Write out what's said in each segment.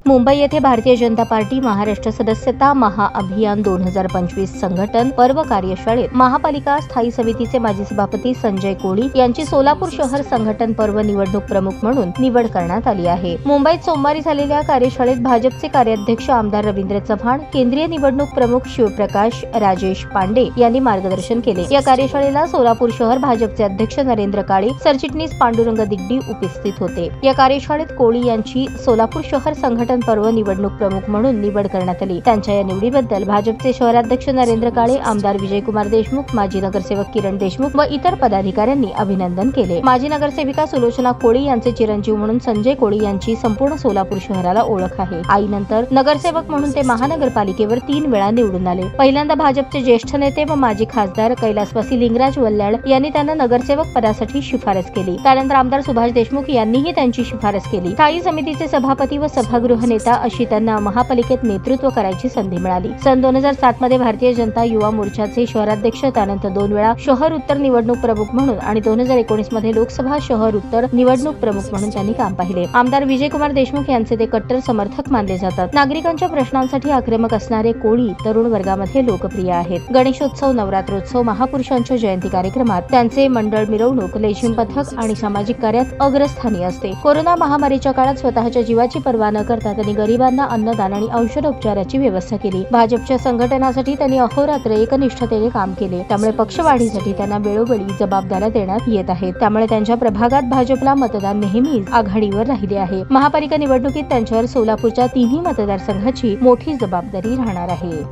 मुंबई येथे भारतीय जनता पार्टी महाराष्ट्र सदस्यता महाअभियान 2025 संघटन पर्व कार्यशाळेत महापालिका स्थायी समितीचे माजी सभापती संजय कोळी यांची सोलापूर शहर संघटन पर्व निवडणूक प्रमुख म्हणून निवड करण्यात आली आहे। मुंबईत सोमवारी झालेल्या कार्यशाळेत भाजपचे कार्याध्यक्ष आमदार रवींद्र चव्हाण, केंद्रीय निवडणूक प्रमुख शिवप्रकाश राजेश पांडे यांनी मार्गदर्शन केले। या कार्यशाळेला सोलापूर शहर भाजपचे अध्यक्ष नरेंद्र काळे, सरचिटणीस पांडुरंग दिग्डी उपस्थित होते। या कार्यशाळेत कोळी यांची सोलापूर शहर संघटन पर्व निवडणूक प्रमुख म्हणून निवड करण्यात आली। त्यांच्या या निवडीबद्दल भाजपचे शहराध्यक्ष नरेंद्र काळे, आमदार विजयकुमार देशमुख, माजी नगरसेवक किरण देशमुख व इतर पदाधिकाऱ्यांनी अभिनंदन केले। माजी नगरसेविका सुलोचना कोळी यांचे चिरंजीव म्हणून संजय कोळी यांची संपूर्ण सोलापूर शहराला ओळख आहे। आईनंतर नगरसेवक म्हणून ते महानगरपालिकेवर 3 वेळा निवडून आले। पहिल्यांदा भाजपचे ज्येष्ठ नेते व माजी खासदार कैलासवासी लिंगराज वल्ल्याळ यांनी त्यांना नगरसेवक पदासाठी शिफारस केली। त्यानंतर आमदार सुभाष देशमुख यांनीही त्यांची शिफारस केली। स्थायी समितीचे सभापती व सभागृह नेता अशी त्यांना महापालिकेत नेतृत्व करायची संधी मिळाली। सन 2007 मध्ये भारतीय जनता युवा मोर्चाचे शहराध्यक्ष, त्यानंतर 2 वेळा शहर उत्तर निवडणूक प्रमुख म्हणून आणि 2019 मध्ये लोकसभा शहर उत्तर निवडणूक प्रमुख म्हणून त्यांनी काम पाहिले। आमदार विजयकुमार देशमुख यांचे ते कट्टर समर्थक मानले जातात। नागरिकांच्या प्रश्नांसाठी आक्रमक असणारे कोळी तरुण वर्गामध्ये लोकप्रिय आहेत। गणेशोत्सव, नवरात्रोत्सव, महापुरुषांच्या जयंती कार्यक्रमात त्यांचे मंडळ मिरवणूक, लेझिम पथक आणि सामाजिक कार्यात अग्रस्थानी असते। कोरोना महामारीच्या काळात स्वतःच्या जीवाची पर्वा न करता त्यांनी गरिबांना अन्नदान आणि औषधोपचाराची व्यवस्था केली। भाजपच्या संघटनासाठी त्यांनी अहोरात्र एकनिष्ठतेने काम केले। त्यामुळे पक्षवाढीसाठी त्यांना वेळोवेळी जबाबदाऱ्या देण्यात येत आहेत। त्यामुळे त्यांच्या प्रभागात भाजपला मतदान नेहमीच आघाडीवर राहिले आहे। महापालिका निवडणुकीत त्यांच्यावर सोलापूरच्या 3ही मतदारसंघाची मोठी जबाबदारी राहणार आहे।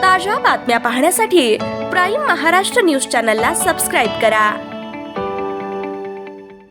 ताज्या बातम्या पाहण्यासाठी प्राईम महाराष्ट्र न्यूज चॅनलला सबस्क्राईब करा।